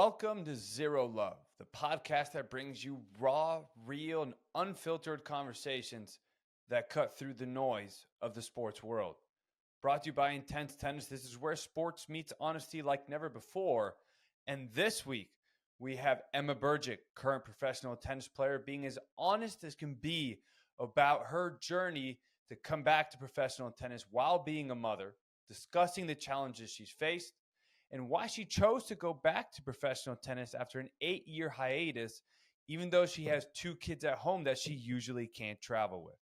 Welcome to Zero Love, the podcast that brings you raw, real, and unfiltered conversations that cut through the noise of the sports world. Brought to you by Intense Tennis. This is where sports meets honesty like never before. And this week, we have Ema Burgić, current professional tennis player, being as honest as can be about her journey to come back to professional tennis while being a mother, discussing the challenges she's faced, and why she chose to go back to professional tennis after an 8-year hiatus, even though she has 2 kids at home that she usually can't travel with.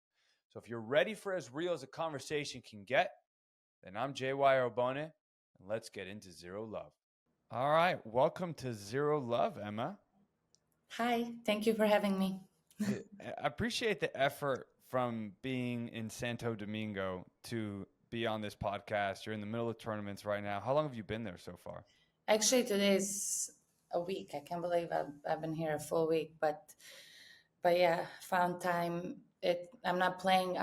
So if you're ready for as real as a conversation can get, then I'm JY Aubone, and let's get into Zero Love. All right, welcome to Zero Love, Ema. Hi, thank you for having me. I appreciate the effort from being in Santo Domingo to be on this podcast. You're in the middle of tournaments right now. How long have you been there so far? Actually, today is a week. I can't believe I've been here a full week, but yeah, found time. I'm not playing.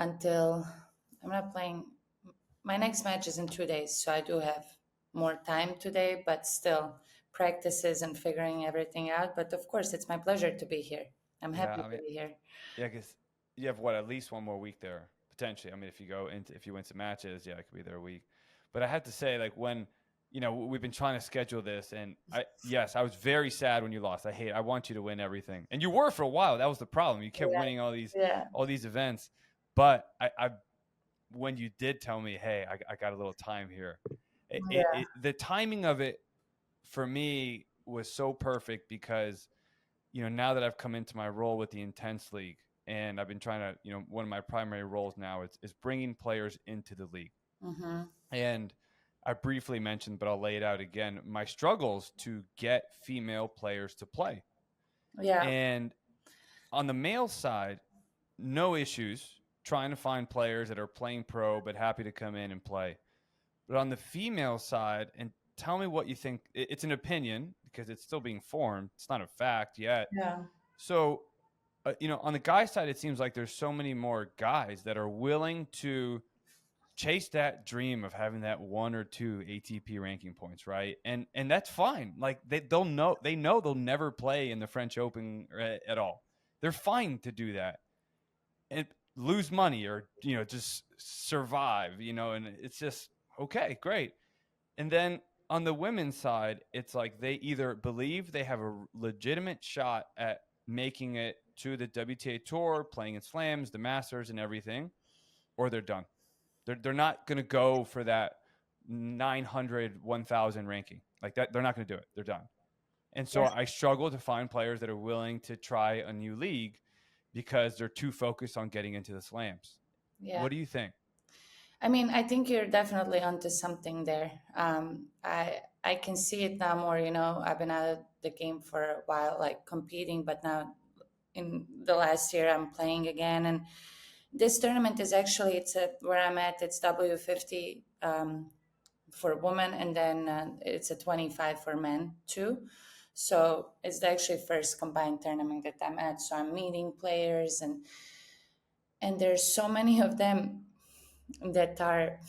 My next match is in 2 days, so I do have more time today, but still practices and figuring everything out. But of course, it's my pleasure to be here. I'm happy to be here. Yeah, because you have at least one more week there potentially. I mean, if you win some matches, yeah, I could be there a week. But I have to say, like, when we've been trying to schedule this, and I was very sad when you lost. I want you to win everything, and you were for a while. That was the problem. You kept winning all these events, but when you did tell me, hey, I got a little time here, the timing of it for me was so perfect because, now that I've come into my role with the Intense League, and I've been trying to, one of my primary roles now is bringing players into the league. Mm-hmm. And I briefly mentioned, but I'll lay it out again, my struggles to get female players to play. Yeah. And on the male side, no issues trying to find players that are playing pro but happy to come in and play. But on the female side, and tell me what you think. It's an opinion because it's still being formed. It's not a fact yet. Yeah. So, on the guy side, it seems like there's so many more guys that are willing to chase that dream of having that 1 or 2 ATP ranking points, right? And that's fine. Like they know they'll never play in the French Open at all. They're fine to do that and lose money or just survive. And it's just okay, great. And then on the women's side, it's like they either believe they have a legitimate shot at making it to the WTA Tour, playing in slams, the Masters, and everything, or they're done. They're not going to go for that 900, 1,000 ranking. Like that, they're not going to do it. They're done. And so I struggle to find players that are willing to try a new league because they're too focused on getting into the slams. Yeah. What do you think? I mean, I think you're definitely onto something there. I can see it now more. I've been out of the game for a while, like competing, but now in the last year I'm playing again. And this tournament is actually where I'm at. It's W50 for women, and then it's a 25 for men too. So it's the actually first combined tournament that I'm at. So I'm meeting players, and there's so many of them that are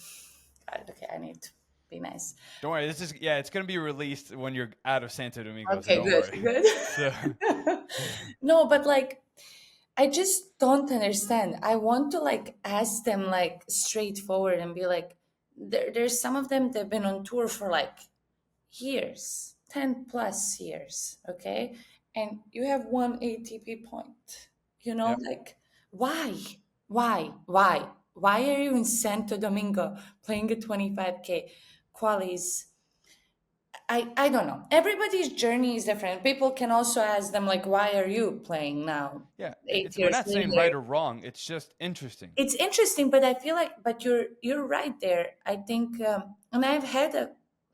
okay. I need to be nice. Don't worry. It's going to be released when you're out of Santo Domingo. Okay, so don't worry. Good. No, but like, I just don't understand. I want to like ask them like straightforward and be like, there's some of them that've been on tour for like years, 10 plus years, okay? And you have 1 ATP point, Yep. like why? Why are you in Santo Domingo playing a 25K qualies? I don't know. Everybody's journey is different. People can also ask them like, why are you playing now? Yeah, 8 we're years not saying later? right or wrong. It's just interesting. It's interesting, but I feel like, but you're right there. I think, and I've had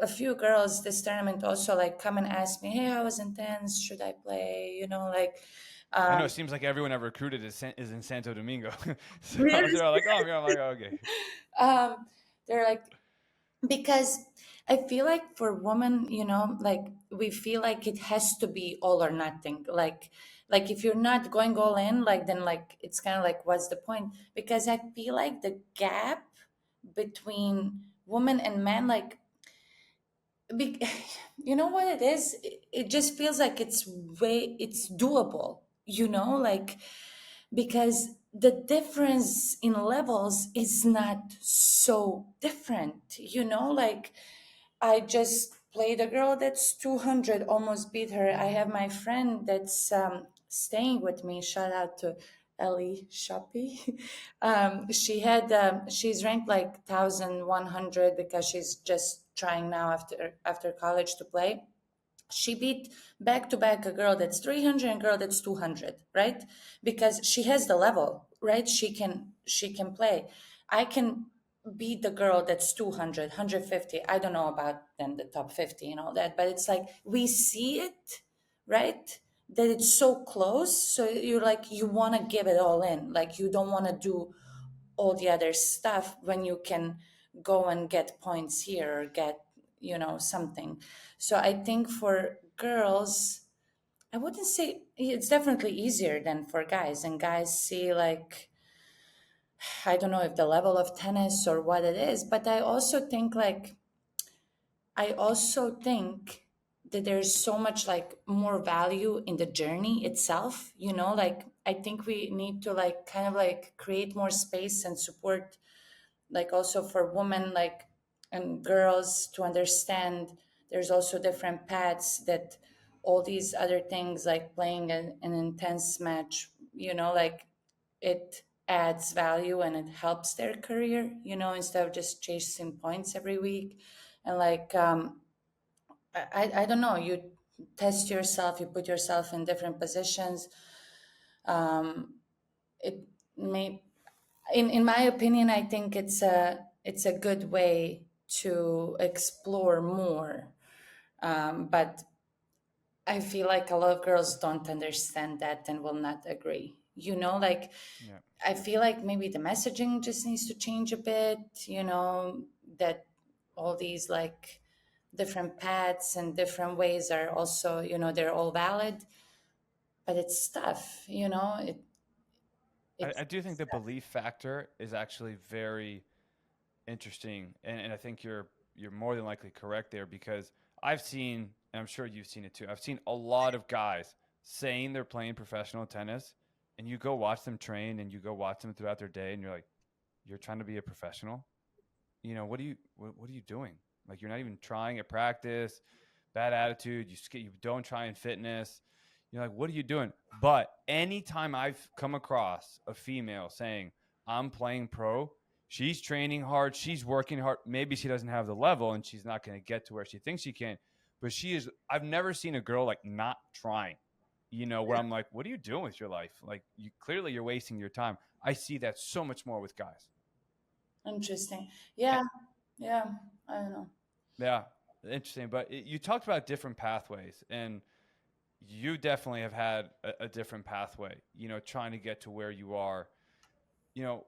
a few girls this tournament also like come and ask me, hey, I was intense. Should I play? I know it seems like everyone I've recruited is in Santo Domingo. So Really? they're like, oh, yeah, I'm like, okay. They're like, because I feel like for women, like we feel like it has to be all or nothing. Like if you're not going all in, like then like it's kind of like what's the point? Because I feel like the gap between women and men, like Be- you know what it is? It just feels like it's doable, like, because the difference in levels is not so different, like, I just played a girl that's 200, almost beat her. I have my friend that's staying with me. Shout out to Ellie Shoppy. She's ranked like 1,100 because she's just trying now after college to play. She beat back to back a girl that's 300 and a girl that's 200, right? Because she has the level, right? She can play. I can beat the girl that's 200, I don't know about then the top 50 and all that, but it's like we see it, right? That it's so close, so you're like, you want to give it all in, like you don't want to do all the other stuff when you can go and get points here or get, something. So I think for girls, I wouldn't say it's definitely easier than for guys, and guys see, like, I don't know if the level of tennis or what it is, but I also think that there's so much like more value in the journey itself, like I think we need to like kind of like create more space and support, like also for women, like, and girls, to understand there's also different paths, that all these other things like playing an intense match, like it adds value and it helps their career, instead of just chasing points every week. And like, I don't know, you test yourself, you put yourself in different positions. It may, in my opinion, I think it's a good way to explore more. But I feel like a lot of girls don't understand that and will not agree. Like, Yeah. I feel like maybe the messaging just needs to change a bit, that all these like different paths and different ways are also, they're all valid, but it's tough, I it's do think the belief factor is actually very interesting, and I think you're more than likely correct there because I've seen, and I'm sure you've seen it too. I've seen a lot of guys saying they're playing professional tennis, and you go watch them train, and you go watch them throughout their day, and you're like, you're trying to be a professional. What are you doing? Like you're not even trying at practice. Bad attitude. You don't try in fitness. You're like, what are you doing? But anytime I've come across a female saying I'm playing pro, she's training hard, she's working hard. Maybe she doesn't have the level and she's not going to get to where she thinks she can, but she is. I've never seen a girl like not trying. Where I'm like, what are you doing with your life? Like, you're wasting your time. I see that so much more with guys. interesting. Yeah, yeah, I don't know. Yeah, interesting. But you talked about different pathways, and you definitely have had a different pathway. Trying to get to where you are. You know,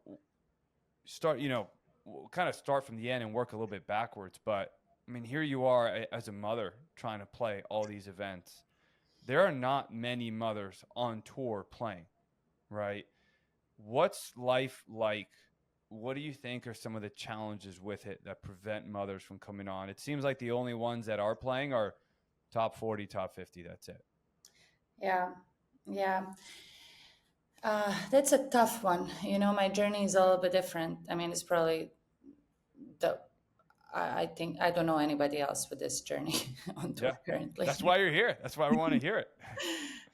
start. Kind of start from the end and work a little bit backwards. But I mean, here you are as a mother trying to play all these events. There are not many mothers on tour playing, right? What's life like? What do you think are some of the challenges with it that prevent mothers from coming on? It seems like the only ones that are playing are top 40, top 50. That's it. Yeah, yeah. That's a tough one. My journey is a little bit different. I mean, it's probably the. I think I don't know anybody else with this journey on tour Yeah. That's currently. why you're here. That's why we want to hear it.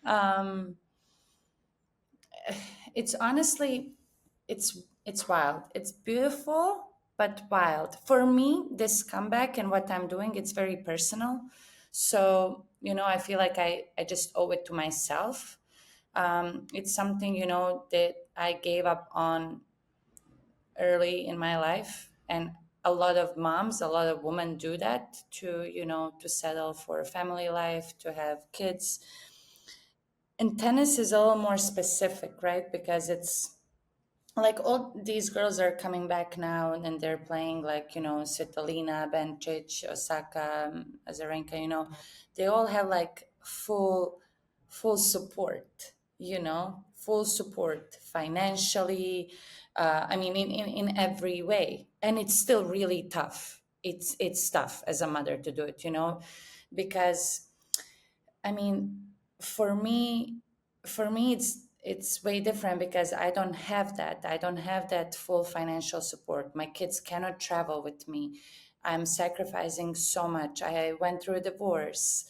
um, it's honestly, it's wild. It's beautiful, but wild. For me, this comeback and what I'm doing, it's very personal. So I feel like I just owe it to myself. It's something that I gave up on early in my life, and a lot of moms, a lot of women do that to to settle for a family life, to have kids. And tennis is a little more specific, right? Because it's like all these girls are coming back now and they're playing, like Svitolina, Bencic, Osaka, Azarenka. They all have like full support, full support financially. I mean, in every way, and it's still really tough. it's tough as a mother to do it, because I mean, for me, it's way different because I don't have that. I don't have that full financial support. My kids cannot travel with me. I'm sacrificing so much. I went through a divorce.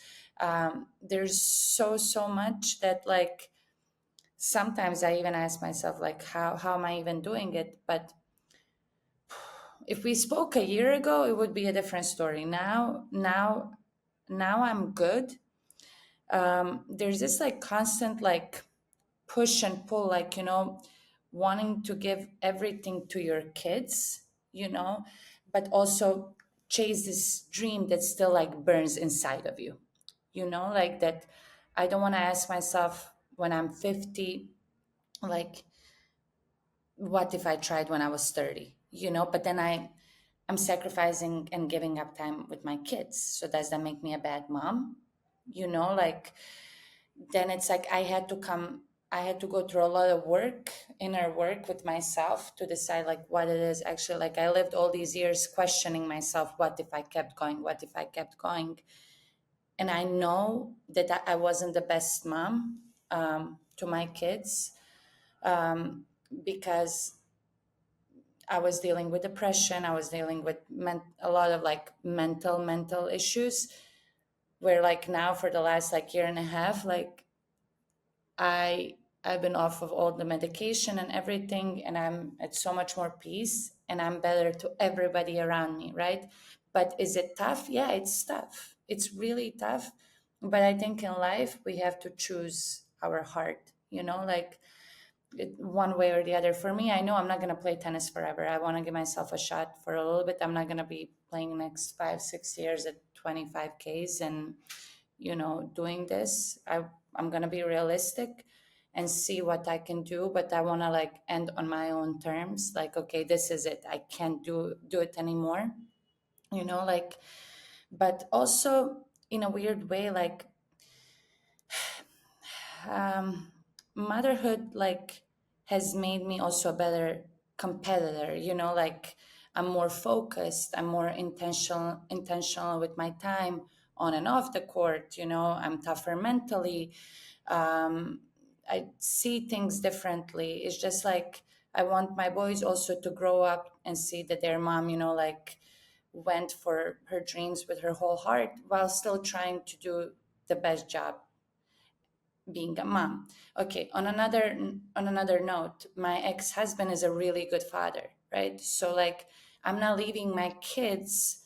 There's so much that, like, sometimes I even ask myself, like, how am I even doing it? But if we spoke a year ago, it would be a different story. Now I'm good. There's this like constant like push and pull, like, wanting to give everything to your kids, but also chase this dream that still like burns inside of you, like that. I don't want to ask myself when I'm 50, like, what if I tried when I was 30, but then I'm sacrificing and giving up time with my kids. So does that make me a bad mom? Like, then it's like I had to go through a lot of work, inner work with myself to decide like what it is actually. Like, I lived all these years questioning myself, what if I kept going? What if I kept going? And I know that I wasn't the best mom to my kids, because I was dealing with depression. I was dealing with a lot of like mental issues, where like now for the last like year and a half, like I I've been off of all the medication and everything, and I'm at so much more peace, and I'm better to everybody around me, right? But is it tough? Yeah, it's tough. It's really tough. But I think in life we have to choose our heart, like one way or the other. For me, I know I'm not going to play tennis forever. I want to give myself a shot for a little bit. I'm not going to be playing next 5 6 years at 25 Ks and doing this. I'm going to be realistic and see what I can do, but I want to like end on my own terms. Like, okay, this is it. I can't do it anymore. Like, but also in a weird way, like, um, motherhood like has made me also a better competitor. Like, I'm more focused, I'm more intentional with my time on and off the court. I'm tougher mentally. I see things differently. It's just like I want my boys also to grow up and see that their mom, like, went for her dreams with her whole heart while still trying to do the best job being a mom. Okay, on another note, my ex-husband is a really good father, right? So like, I'm not leaving my kids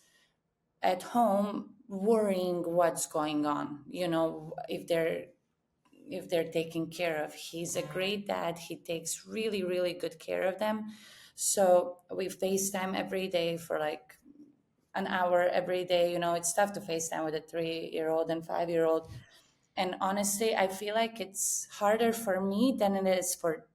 at home worrying what's going on, if they're taken care of. He's a great dad. He takes really, really good care of them. So we FaceTime every day for like an hour every day. It's tough to FaceTime with a 3-year-old and 5-year-old. And honestly, I feel like it's harder for me than it is for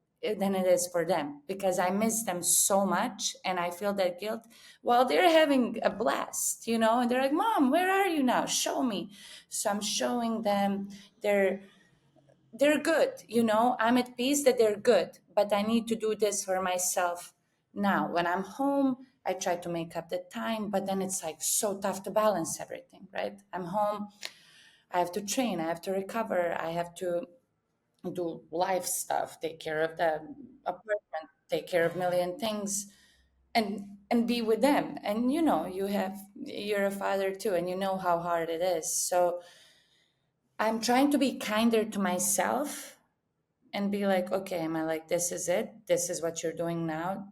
them, because I miss them so much and I feel that guilt while they're having a blast, and they're like, Mom, where are you now? Show me. So I'm showing them they're good. I'm at peace that they're good, but I need to do this for myself now. When I'm home, I try to make up the time, but then it's like so tough to balance everything, right? I'm home, I have to train, I have to recover, I have to do life stuff, take care of the apartment, take care of a million things, and be with them. And you're a father too, and you know how hard it is. So I'm trying to be kinder to myself and be like, okay, am I, like, this is it, this is what you're doing now.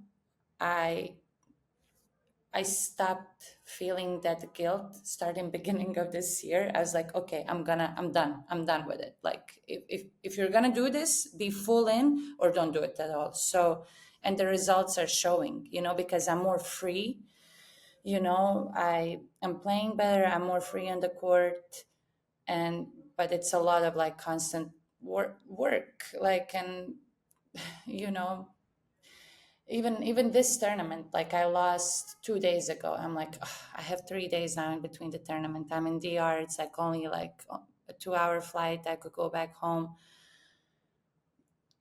I stopped feeling that guilt starting beginning of this year. I was like, okay, I'm done with it. Like, if you're gonna do this, be full in or don't do it at all. So, and the results are showing, because I'm more free. I am playing better. I'm more free on the court, and but it's a lot of like constant work, like, and you know even this tournament, like, I lost 2 days ago. I'm like, "Ugh, I have 3 days now in between the tournament. I'm in DR. It's like only like a 2-hour flight. I could go back home,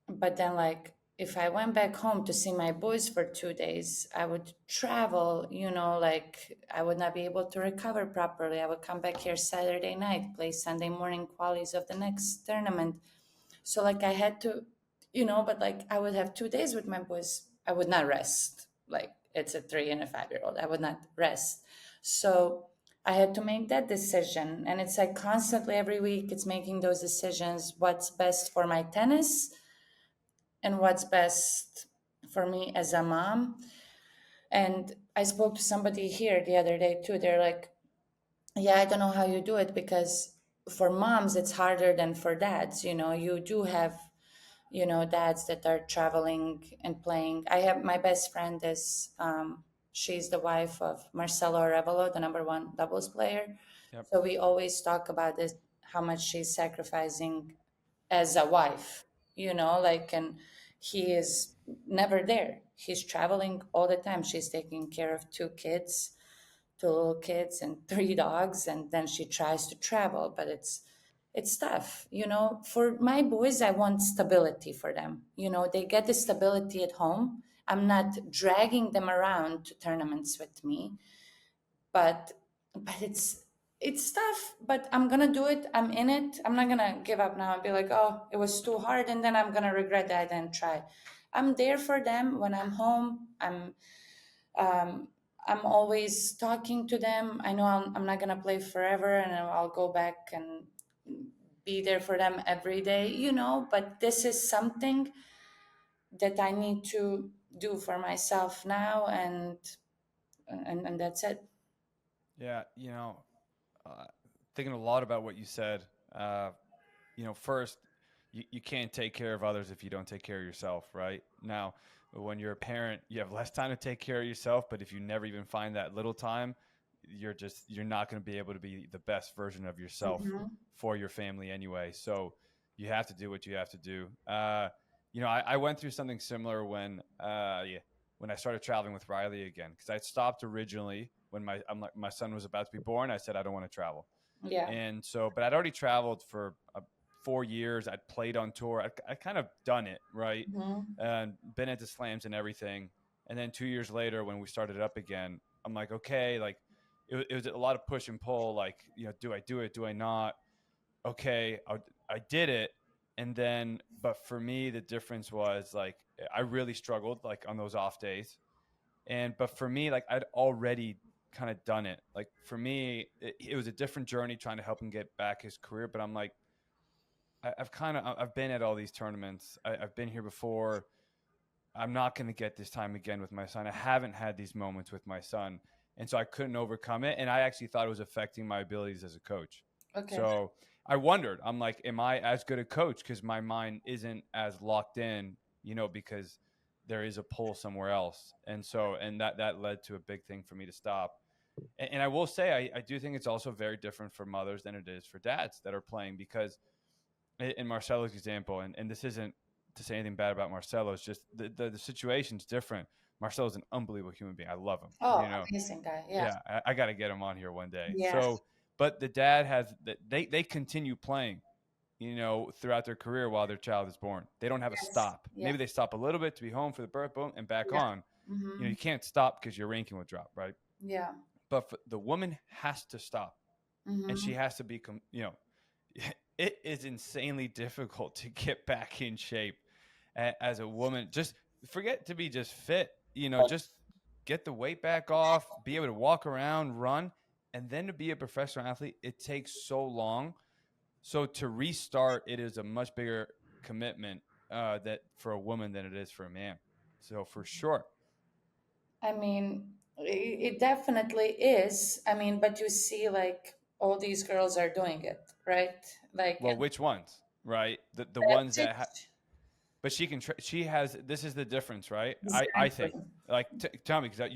but then like if I went back home to see my boys for 2 days, I would travel, like I would not be able to recover properly. I would come back here Saturday night, play Sunday morning qualies of the next tournament. So like I had to, but like I would have 2 days with my boys. I would not rest. Like it's a 3 and a 5-year-old. I would not rest. So I had to make that decision. And it's like constantly every week it's making those decisions. What's best for my tennis and what's best for me as a mom. And I spoke to somebody here the other day too. They're like, yeah, I don't know how you do it because for moms it's harder than for dads. You do have dads that are traveling and playing. I have my best friend is she's the wife of Marcelo Arevalo, the number one doubles player. Yep. So we always talk about this, how much she's sacrificing as a wife, like, and he is never there. He's traveling all the time. She's taking care of two little kids and three dogs, and then she tries to travel, but it's tough. For my boys, I want stability for them. They get the stability at home. I'm not dragging them around to tournaments with me, but it's tough, but I'm gonna do it. I'm in it. I'm not gonna give up now and be like, oh, it was too hard, and then I'm gonna regret that I didn't try. I'm there for them when I'm home. Um, I'm always talking to them. I know I'm not gonna play forever, and I'll go back and be there for them every day, but this is something that I need to do for myself now, and that's it. Yeah, uh, thinking a lot about what you said. Uh, first, you can't take care of others if you don't take care of yourself, right? Now, when you're a parent, you have less time to take care of yourself, but if you never even find that little time, you're not going to be able to be the best version of yourself Hmm. for your family anyway. So you have to do what you have to do. I went through something similar when I started traveling with Riley again, because I stopped originally when my son was about to be born. I said I don't want to travel, Yeah. and so, but I'd already traveled for 4 years. I'd played on tour. I kind of done it, right? Hmm. And been at the slams and everything. And then 2 years later, when we started up again, I'm like, okay, like it was a lot of push and pull. Like, do I do it? Do I not? Okay, I did it. And then, but for me, the difference was like, I really struggled like on those off days. But for me, like I'd already kind of done it. Like for me, it was a different journey trying to help him get back his career. But I'm like, I've been at all these tournaments. I've been here before. I'm not going to get this time again with my son. I haven't had these moments with my son, and so I couldn't overcome it. And I actually thought it was affecting my abilities as a coach. Okay. So I wondered. I'm like, am I as good a coach because my mind isn't as locked in? Because there is a pull somewhere else, and that led to a big thing for me to stop. And I will say, I do think it's also very different for mothers than it is for dads that are playing, because in Marcelo's example, and this isn't to say anything bad about Marcelo, it's just the situation's different. Marcelo's an unbelievable human being. I love him. Oh, amazing guy. Yeah. Yeah, I got to get him on here one day. Yes. So, but the dad has they continue playing, throughout their career while their child is born. They don't have a Yes. stop. Yeah. Maybe they stop a little bit to be home for the birth, boom, and back Yeah. on. Hmm. You can't stop because your ranking will drop, right? Yeah. But the woman has to stop, and she Hmm. has to be, it is insanely difficult to get back in shape as a woman. Just forget to be just fit, just get the weight back off, be able to walk around, run, and then to be a professional athlete, it takes so long. So to restart, it is a much bigger commitment that for a woman than it is for a man. So for sure. I mean, it definitely is. I mean, but you see, like, all these girls are doing it, right? Like, Well, which ones, right? The ones Burgic, that but she can. She has. This is the difference, right? I think. exactly. Like, tell me, because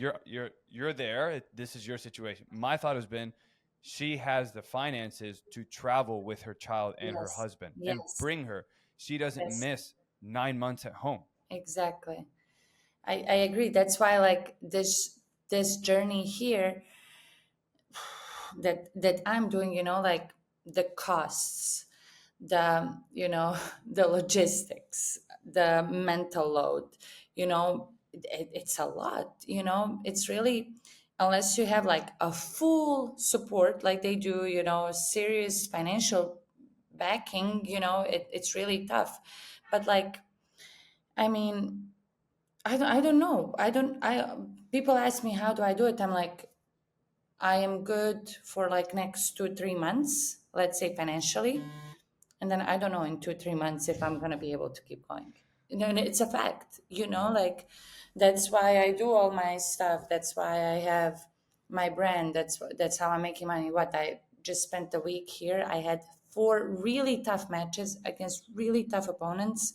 you're there. This is your situation. My thought has been, she has the finances to travel with her child and her Yes. husband and Yes. bring her. She doesn't Yes. miss 9 months at home. Exactly. I agree. That's why, like, this journey here that I'm doing, like the costs. the, the logistics, the mental load, it's a lot, it's really, unless you have like a full support like they do, serious financial backing, it's really tough. But like, I mean, I don't know. I don't, I, people ask me, how do I do it? I'm like, I am good for like next 2, 3 months, let's say financially. And then I don't know in 2, 3 months if I'm going to be able to keep going. And it's a fact, like that's why I do all my stuff. That's why I have my brand. That's how I'm making money. What I just spent a week here. I had 4 really tough matches against really tough opponents.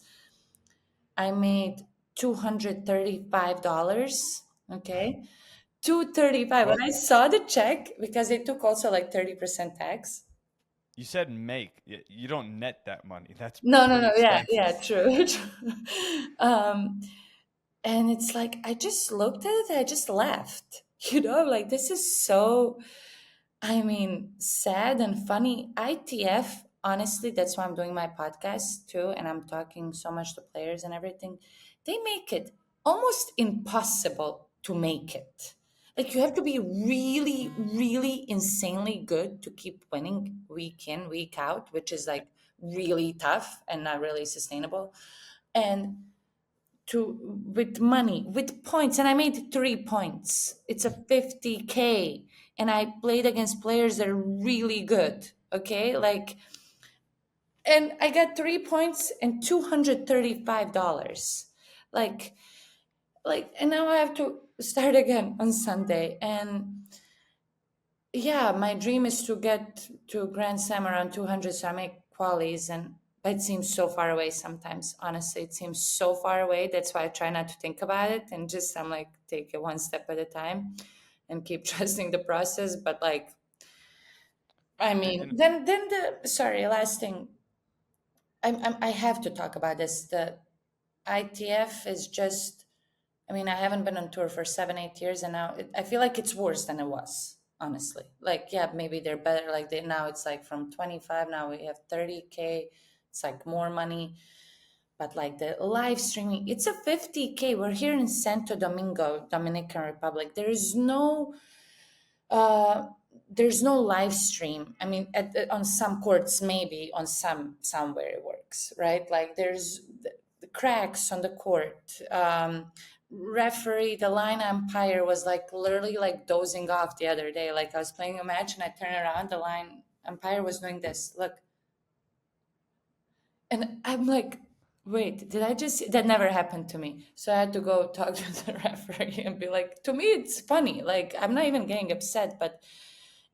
I made $235. Okay. 235. Well, When I saw the check, because they took also like 30% tax. you said make. You don't net that money. That's No, no, pretty no. Yeah, expensive. yeah, true. True. Um, and it's like I just looked at it, I just laughed. Like this is so, I mean, sad and funny. ITF, honestly, that's why I'm doing my podcast too, and I'm talking so much to players and everything. They make it almost impossible to make it. Like you have to be really, really insanely good to keep winning week in, week out, which is like really tough and not really sustainable. And to with money, with points, and I made 3 points. It's a 50K, and I played against players that are really good. Okay, like, and I got 3 points and $235. Like, and now I have to start again on Sunday. And yeah, my dream is to get to Grand Slam around 200, so I make qualies, and it seems so far away sometimes. Honestly, it seems so far away. That's why I try not to think about it, and just I'm like, take it one step at a time and keep trusting the process. But like, I And, mean, and then the, sorry, last thing, I have to talk about this. The ITF is just, I mean, I haven't been on tour for 7, 8 years, and now I feel like it's worse than it was. Honestly, like, yeah, maybe they're better. Like they now, it's like from 25. Now we have 30K. It's like more money, but like the live streaming, it's a 50K. We're here in Santo Domingo, Dominican Republic. Uh, there's no live stream. I mean, on some courts, maybe on somewhere it works, right? Like there's the cracks on the court. Referee, the line umpire was like literally like dozing off the other day. Like I was playing a match and I turned around, the line umpire was doing this. Look, and I'm like, wait, did I just? That never happened to me. So I had to go talk to the referee and be like, to me, it's funny. Like, I'm not even getting upset, but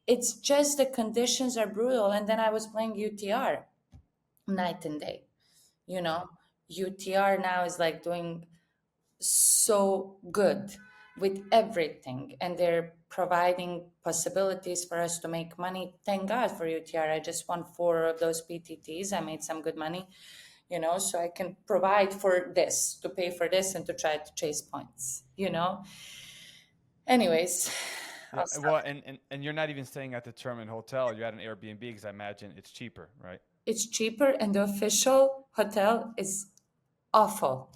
it's just the conditions are brutal. And then I was playing UTR night and day, you know. UTR now is like doing so good with everything, and they're providing possibilities for us to make money. Thank God for UTR. I just won 4 of those PTTs. I made some good money, so I can provide for this, to pay for this, and to try to chase points, Anyways, yeah, I'll stop. well, and you're not even staying at the tournament hotel. You're at an Airbnb because I imagine it's cheaper, right? It's cheaper, and the official hotel is awful.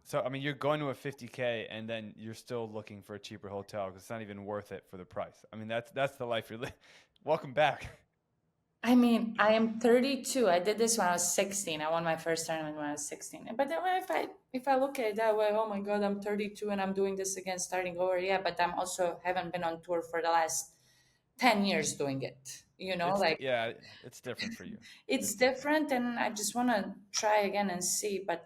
So I mean, you're going to a 50K, and then you're still looking for a cheaper hotel because it's not even worth it for the price. I mean, that's the life you're living. Welcome back. I mean, I am 32. I did this when I was 16. I won my first tournament when I was 16. But then if I look at it that way, oh my God, I'm 32 and I'm doing this again, starting over. Yeah, but I'm also haven't been on tour for the last 10 years doing it. Like Yeah, it's different for you. it's It's different. different, and I just want to try again and see. But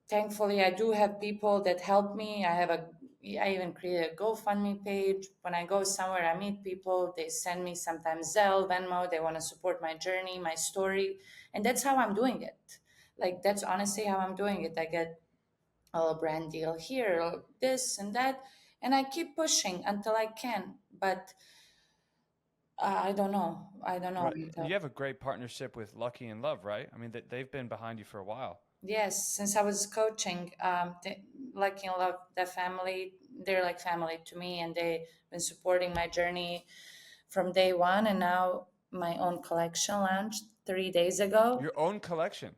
thankfully, I do have people that help me. I even create a GoFundMe page. When I go somewhere, I meet people. They send me sometimes Zelle, Venmo. They want to support my journey, my story, and that's how I'm doing it. Like that's honestly how I'm doing it. I get a brand deal here, or this and that, and I keep pushing until I can. But I don't know. I don't know. Right. And you have a great partnership with Lucky and Love, right? I mean, they've been behind you for a while. Yes, since I was coaching, Lucky and Love, the family, they're like family to me, and they've been supporting my journey from day one. And now my own collection launched. 3 days ago. Your own collection.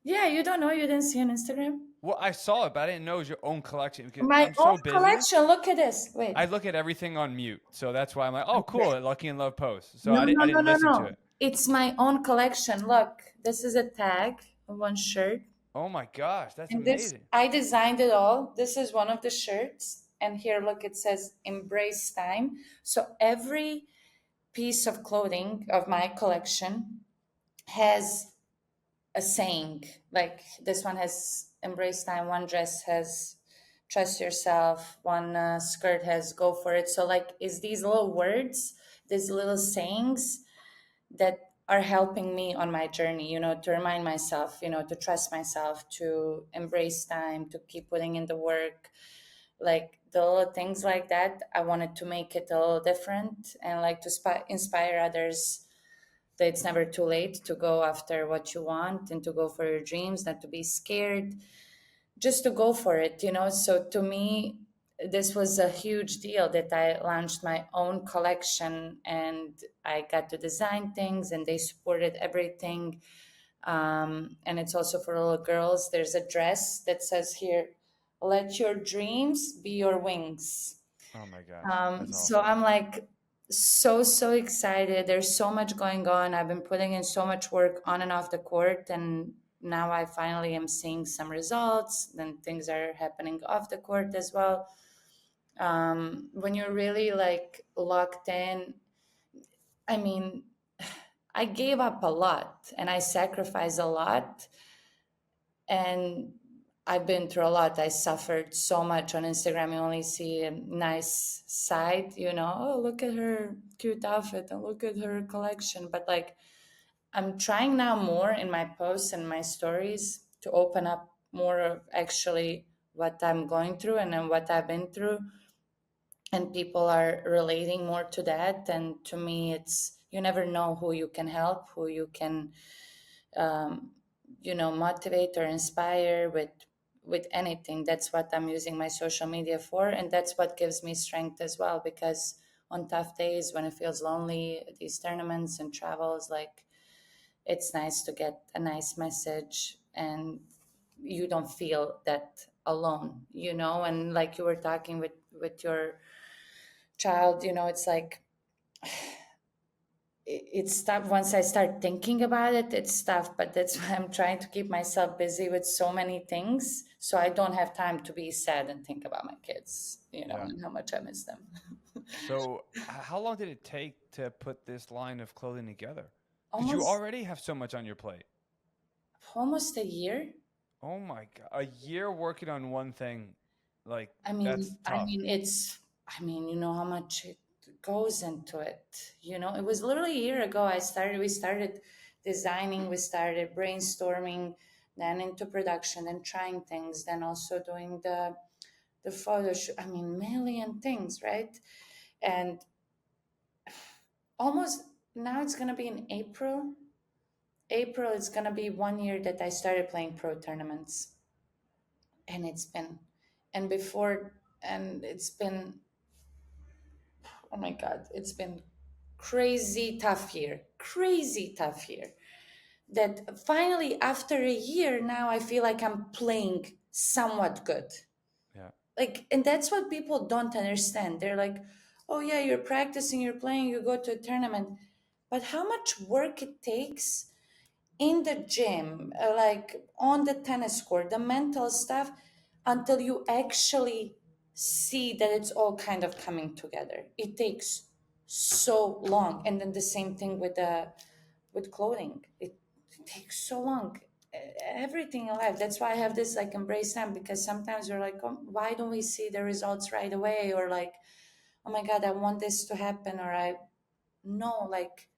Yeah, you don't know? You didn't see on Instagram? Well, I saw it, but I didn't know it was your own collection because My I'm own so busy. collection. Look at this. Wait. I look at everything on mute, so that's why I'm like, oh, cool, Lucky and Love post. So No, I no, no, didn't no, listen to no. it. It's my own collection. Look, this is a tag of one shirt. Oh my gosh, that's And this, amazing. I designed it all. This is one of the shirts. And here, look, it says embrace time. So every piece of clothing of my collection has a saying. Like this one has embrace time, one dress has trust yourself, one skirt has go for it. So, like, is these little words, these little sayings that are helping me on my journey, to remind myself, to trust myself, to embrace time, to keep putting in the work. Like the little things like that, I wanted to make it a little different and like to inspire others that it's never too late to go after what you want and to go for your dreams, not to be scared, just to go for it. So to me, this was a huge deal that I launched my own collection and I got to design things and they supported everything. And it's also for little girls. There's a dress that says here, let your dreams be your wings. Oh my gosh, that's So awesome. I'm like so excited. There's so much going on. I've been putting in so much work on and off the court, and now I finally am seeing some results. Then things are happening off the court as well. When you're really like locked in, I mean, I gave up a lot and I sacrificed a lot, and I've been through a lot. I suffered so much on Instagram. You only see a nice side. Oh, look at her cute outfit and look at her collection. But like, I'm trying now more in my posts and my stories to open up more of actually what I'm going through and then what I've been through. And people are relating more to that. And to me, it's you never know who you can help, who you can um, motivate or inspire with anything. That's what I'm using my social media for, and that's what gives me strength as well. Because on tough days when it feels lonely, these tournaments and travels, like it's nice to get a nice message, and you don't feel that alone. And like you were talking with your child, it's like it's tough once I start thinking about it. It's tough, but that's why I'm trying to keep myself busy with so many things, so I don't have time to be sad and think about my kids, Yeah. and how much I miss them. So, how long did it take to put this line of clothing together? Because you almost already have so much on your plate. almost a year. Oh my god, a year working on one thing, like I that's mean, I tough. mean, it's, you know how much it goes into it. It was literally a year ago. We started designing, we started brainstorming, then into production and trying things, then also doing the photo shoot. I mean, million things, right? And almost now it's gonna be in April. April, it's gonna be 1 year that I started playing pro tournaments, and and before, and it's been, oh my God, it's been crazy tough year. That finally, after a year, now I feel like I'm playing somewhat good. Yeah. Like, and that's what people don't understand. They're like, oh yeah, you're practicing, you're playing, you go to a tournament. But how much work it takes in the gym, like on the tennis court, the mental stuff, until you actually see that it's all kind of coming together. It takes so long. And then the same thing with clothing. It takes so long. Everything in life. That's why I have this like embrace them, because sometimes you're like, oh, why don't we see the results right away? Or like, oh my God, I want this to happen. Or I no, like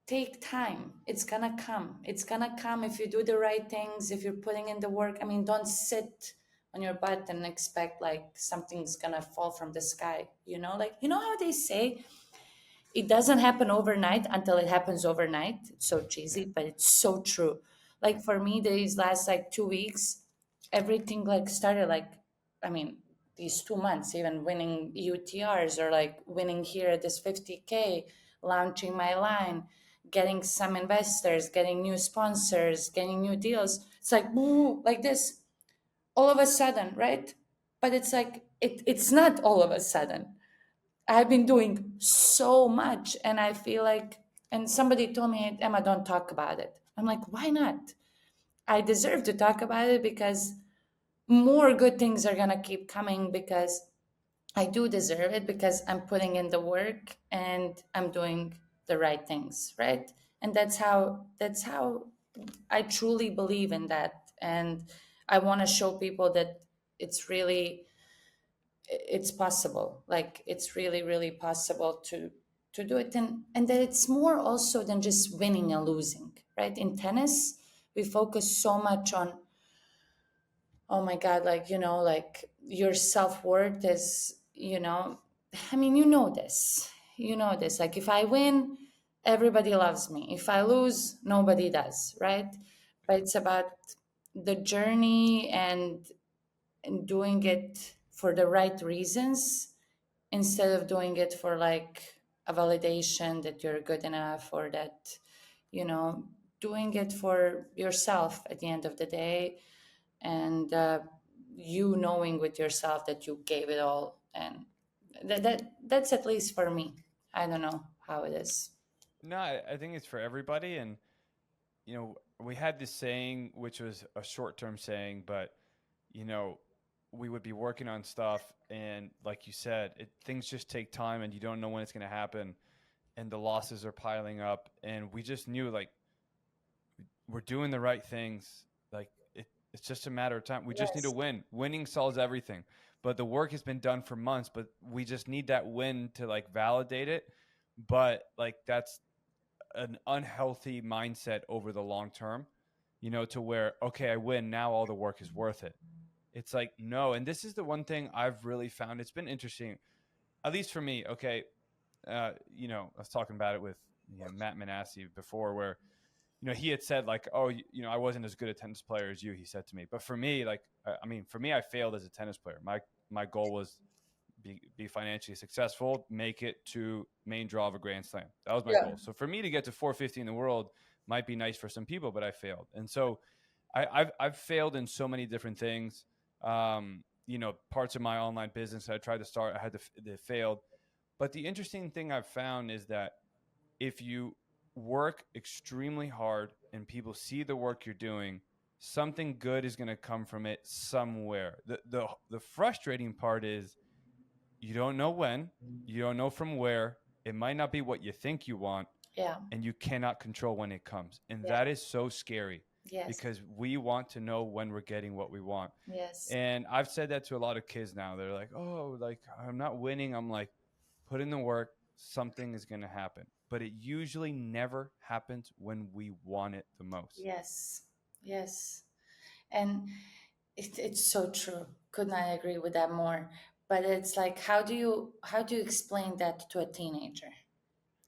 take time. It's gonna come if you do the right things, if you're putting in the work. I mean, don't sit on your butt and expect like something's gonna fall from the sky. Like, how they say it doesn't happen overnight until it happens overnight. It's so Yeah. cheesy, but it's so true. Like for me, these last like 2 weeks, everything like started like, I mean, these 2 months, even winning UTRs or like winning here at this 50K, launching my line, getting some investors, getting new sponsors, getting new deals. It's like, ooh, like this, all of a sudden, right? But it's like, it's not all of a sudden. I've been doing so much, and I feel like, and somebody told me, Emma, don't talk about it. I'm like, why not? I deserve to talk about it because more good things are going to keep coming, because I do deserve it, because I'm putting in the work and I'm doing the right things, right? And that's how I truly believe in that. And I want to show people that it's really, it's possible. Like, it's really, really possible to do it. And that it's more also than just winning and losing, right? In tennis, we focus so much on, oh my God, like, like your self-worth is, I mean, you know this, like, if I win, everybody loves me. If I lose, nobody does, right? But it's about the journey, and doing it for the right reasons, instead of doing it for like a validation that you're good enough, or that, you know doing it for yourself at the end of the day. And you knowing with yourself that you gave it all. And that's at least for me. I don't know how it is. No, I think it's for everybody. And, we had this saying, which was a short term saying, but, you know, we would be working on stuff. And like you said, things just take time and you don't know when it's going to happen. And the losses are piling up. And we just knew, like, we're doing the right things. Like, it's just a matter of time. We just need to Yes. win. Winning solves everything. But the work has been done for months, but we just need that win to like validate it. But like that's an unhealthy mindset over the long term, to where, okay, I win, now all the work is worth it. It's like, no. And this is the one thing I've really found. It's been interesting, at least for me. Okay. I was talking about it with Matt Manassi before, where he had said like, oh, I wasn't as good a tennis player as you. He said to me, but for me, like, I mean, for me, I failed as a tennis player. My goal was be financially successful, make it to main draw of a Grand Slam. That was my Yeah. goal. So for me to get to 450 in the world might be nice for some people, but I failed. And so I've failed in so many different things. Parts of my online business I tried to start, I had they failed. But the interesting thing I've found is that if you work extremely hard and people see the work you're doing, something good is going to come from it somewhere. The frustrating part is you don't know when, you don't know from where. It might not be what you think you want, Yeah. and you cannot control when it comes. And Yeah. that is so scary Yes. because we want to know when we're getting what we want. Yes. And I've said that to a lot of kids now. They're like, "Oh, like I'm not winning." I'm like, "Put in the work, something is going to happen." But it usually never happens when we want it the most. Yes. Yes. And it's so true. Could not agree with that more. But it's like, how do you explain that to a teenager?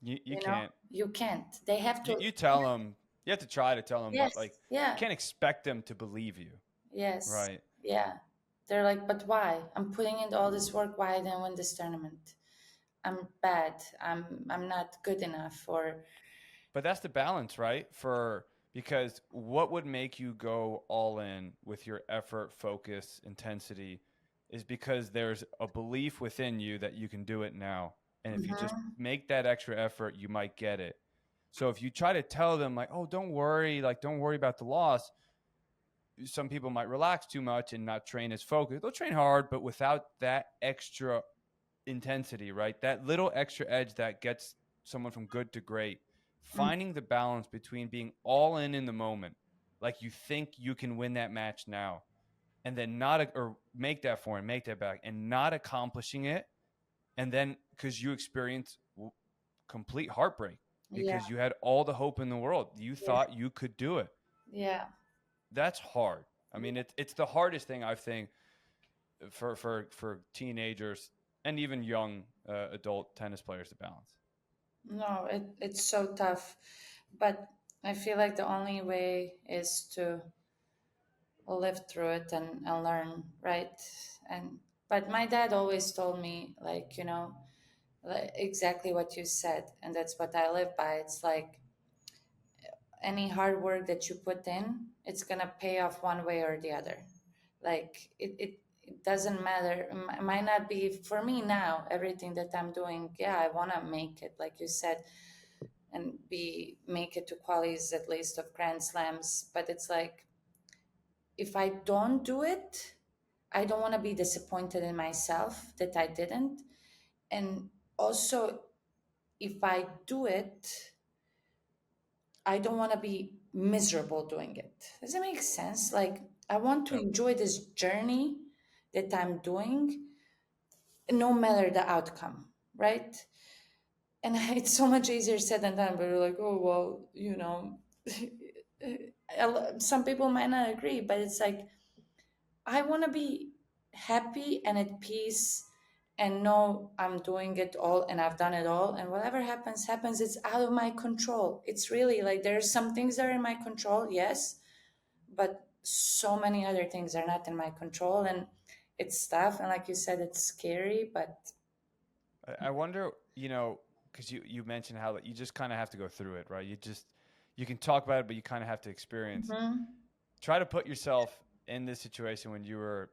You can't. You can't. They have to. You tell them. You have to try to tell them, but Yes. like you Yeah. can't expect them to believe you, Yes. right? Yeah. They're like, but why? I'm putting in all this work. Why I didn't win this tournament? I'm bad. I'm not good enough. Or But that's the balance, right? Because what would make you go all in with your effort, focus, intensity is because there's a belief within you that you can do it now. And if you just Mhm. make that extra effort, you might get it. So if you try to tell them like, "Oh, don't worry, like don't worry about the loss," some people might relax too much and not train as focused. They'll train hard, but without that extra intensity, right? That little extra edge that gets someone from good to great. Mm. Finding the balance between being all in the moment, like you think you can win that match now, and then not or make that forehand, make that back, and not accomplishing it, and then because you experience complete heartbreak Yeah. because you had all the hope in the world, you Yeah. thought you could do it. Yeah. That's hard. I mean, it's the hardest thing I think for teenagers and even young adult tennis players to balance. No, it's so tough. But I feel like the only way is to live through it and learn, right? And but my dad always told me, like, like exactly what you said, and that's what I live by. It's like, any hard work that you put in, it's gonna pay off one way or the other. Like it doesn't matter. It might not be for me now. Everything that I'm doing, yeah, I want to make it, like you said, and be make it to qualies at least of Grand Slams. But it's like if I don't do it, I don't want to be disappointed in myself that I didn't. And also, if I do it, I don't want to be miserable doing it. Does it make sense? Like, I want to Yep. enjoy this journey that I'm doing, no matter the outcome, right? And it's so much easier said than done, but you're like, oh, well, some people might not agree, but it's like, I want to be happy and at peace and know I'm doing it all and I've done it all. And whatever happens, happens. It's out of my control. It's really like there's some things that are in my control, yes, but so many other things are not in my control. And it's tough. And like you said, it's scary, but I wonder, because you mentioned how you just kind of have to go through it, right? You can talk about it, but you kind of have to experience. mhm. Try to put yourself in this situation when you were,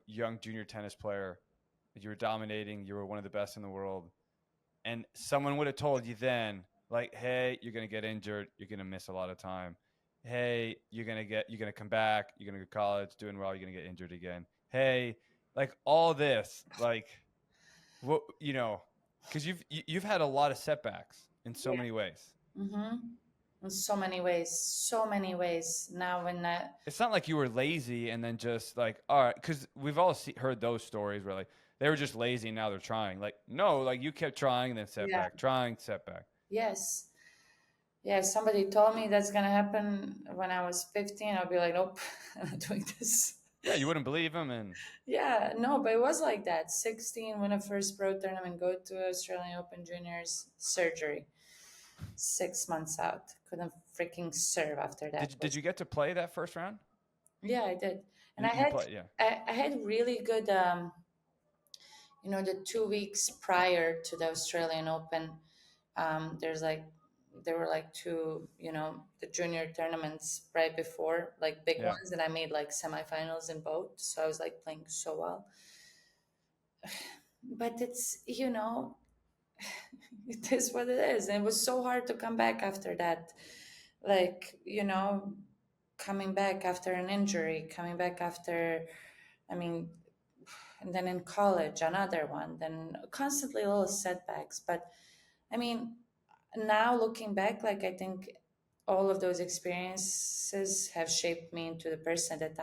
young junior tennis player, you were dominating, you were one of the best in the world, and someone would have told you then, like, hey, you're gonna get injured, you're gonna miss a lot of time. Hey, you're gonna come back, you're gonna go to college, doing well, you're gonna get injured again. Hey, like all this, like what because you've had a lot of setbacks in so Yeah. many ways. Mm-hmm. In so many ways, so many ways. Now, when that, It's not like you were lazy and then just like, all right, because we've all heard those stories where like they were just lazy and now they're trying. Like, no, like you kept trying and then yeah, setback, trying, setback. yes, yeah. If somebody told me that's gonna happen when I was 15, I'll be like, nope, I'm not doing this. Yeah, you wouldn't believe him, and Yeah, no, but it was like that. 16, win a first pro tournament, go to Australian Open Juniors, surgery, 6 months out. Couldn't freaking serve after that. did you get to play that first round? Yeah, I did, and You played, yeah, I had really good the 2 weeks prior to the Australian Open, there's like there were like two, the junior tournaments right before, like big yeah. ones, and I made like semifinals in both. So I was like playing so well. But it's, it is what it is. And it was so hard to come back after that. Like, coming back after an injury, coming back after, I mean, and then in college another one, then constantly little setbacks. But I mean, now looking back, like I think all of those experiences have shaped me into the person that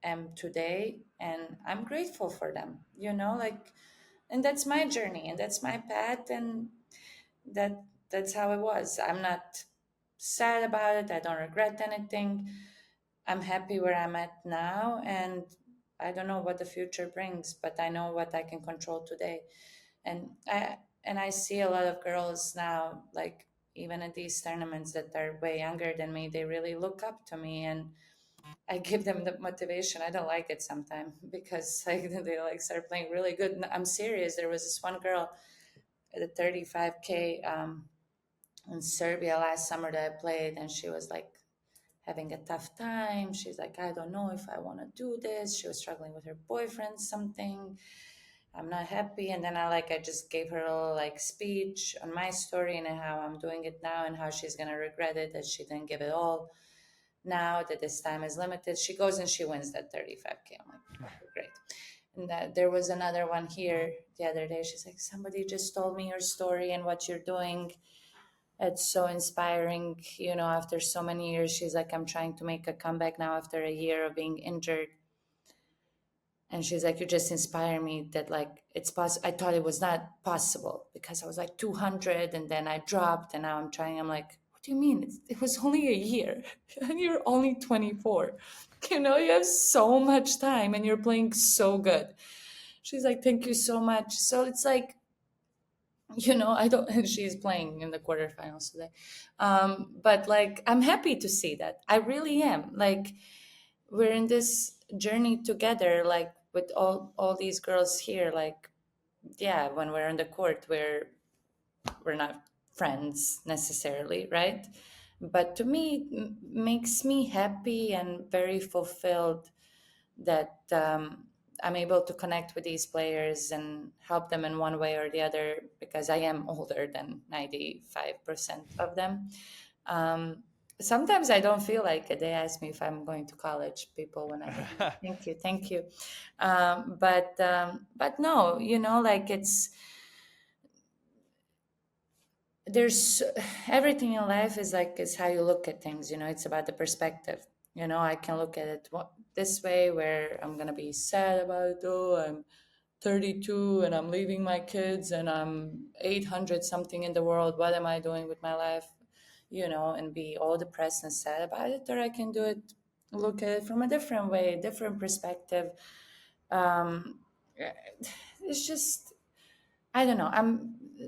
am today, and I'm grateful for them, like, and that's my journey and that's my path, and that that's how it was. I'm not sad about it. I don't regret anything. I'm happy where I'm at now, and I don't know what the future brings, but I know what I can control today. And I see a lot of girls now, like even at these tournaments, that are way younger than me. They really look up to me, and I give them the motivation. I don't like it sometimes because like they like start playing really good. And I'm serious. There was this one girl at the 35K in Serbia last summer that I played, and she was like having a tough time. She's like, I don't know if I want to do this. She was struggling with her boyfriend, something. I'm not happy. And then I just gave her a little like speech on my story and how I'm doing it now and how she's gonna regret it that she didn't give it all. Now that this time is limited, she goes and she wins that 35K. I'm like, okay, great. And there was another one here the other day. She's like, somebody just told me your story and what you're doing. It's so inspiring, after so many years. She's like, I'm trying to make a comeback now after a year of being injured. And she's like, you just inspire me that like it's possible. I thought it was not possible because I was like 200 and then I dropped and now I'm trying. I'm like, what do you mean? It was only a year and you're only 24. You have so much time and you're playing so good. She's like, thank you so much. So it's like, I don't, and she's playing in the quarterfinals today. But like, I'm happy to see that. I really am. Like, we're in this journey together, like with all these girls here. Like, yeah, when we're on the court, we're not friends necessarily, right? But to me, makes me happy and very fulfilled that I'm able to connect with these players and help them in one way or the other because I am older than 95% of them. Um, Sometimes I don't feel like it. They ask me if I'm going to college, people, when I'm like, thank you. But no, like there's everything in life is like is how you look at things. It's about the perspective. I can look at it this way, where I'm gonna be sad about it. Oh, I'm 32 and I'm leaving my kids and I'm 800 something in the world. What am I doing with my life? And be all depressed and sad about it. Or I can do it, look at it from a different way, different perspective. Um, it's just, I don't know.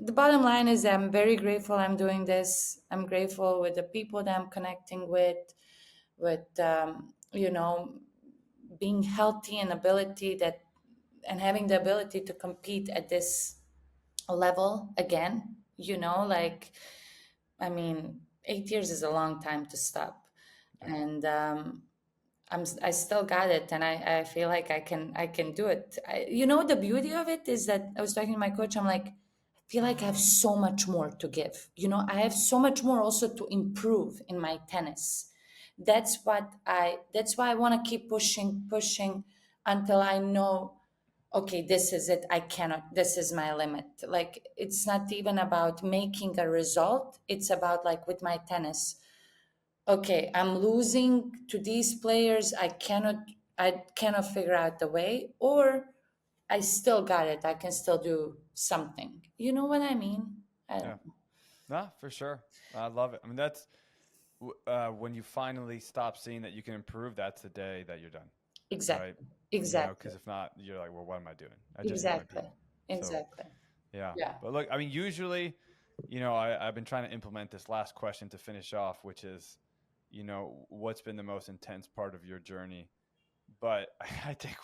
The bottom line is I'm very grateful I'm doing this. I'm grateful with the people that I'm connecting with, being healthy and ability that and having the ability to compete at this level again. Like, I mean, 8 years is a long time to stop, and I still got it, and I feel like I can do it. The beauty of it is that I was talking to my coach. I'm like, I feel like I have so much more to give. I have so much more also to improve in my tennis. That's why I want to keep pushing until I know, okay, this is it. I cannot, this is my limit. Like, it's not even about making a result. It's about, like, with my tennis, okay, I'm losing to these players. I cannot figure out the way, or I still got it. I can still do something. You know what I mean? I Yeah. don't. No, for sure. I love it. I mean, that's when you finally stop seeing that you can improve. That's the day that you're done, right? Exactly. Exactly. Because if not, you're like, well, what am I doing? I just hit my Exactly. peak. So, Exactly. yeah. Yeah. But look, I mean, usually, I've been trying to implement this last question to finish off, which is, what's been the most intense part of your journey? But I think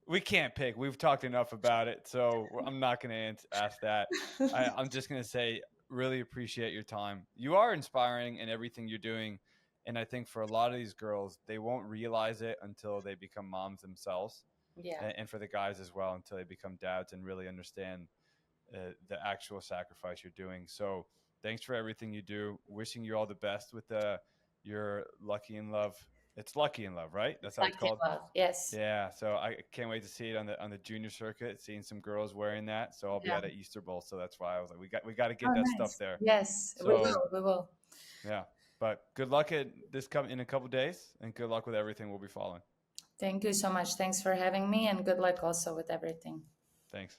we can't pick. We've talked enough about it, so I'm not going to ask that. I'm just going to say, really appreciate your time. You are inspiring in everything you're doing, and I think for a lot of these girls, they won't realize it until they become moms themselves, Yeah. and for the guys as well, until they become dads and really understand the actual sacrifice you're doing. So, thanks for everything you do. Wishing you all the best with your Lucky in Love. It's Lucky in Love, right? That's It's how it's like called. love. Yes. Yeah, so I can't wait to see it on the junior circuit. Seeing some girls wearing that, so I'll be Yeah. at an Easter Bowl. So that's why I was like, we got to get Oh, that stuff nice. there. Yes, we So will. We will. yeah, but good luck at this come in a couple days, and good luck with everything we'll be following. Thank you so much. Thanks for having me, and good luck also with everything. Thanks.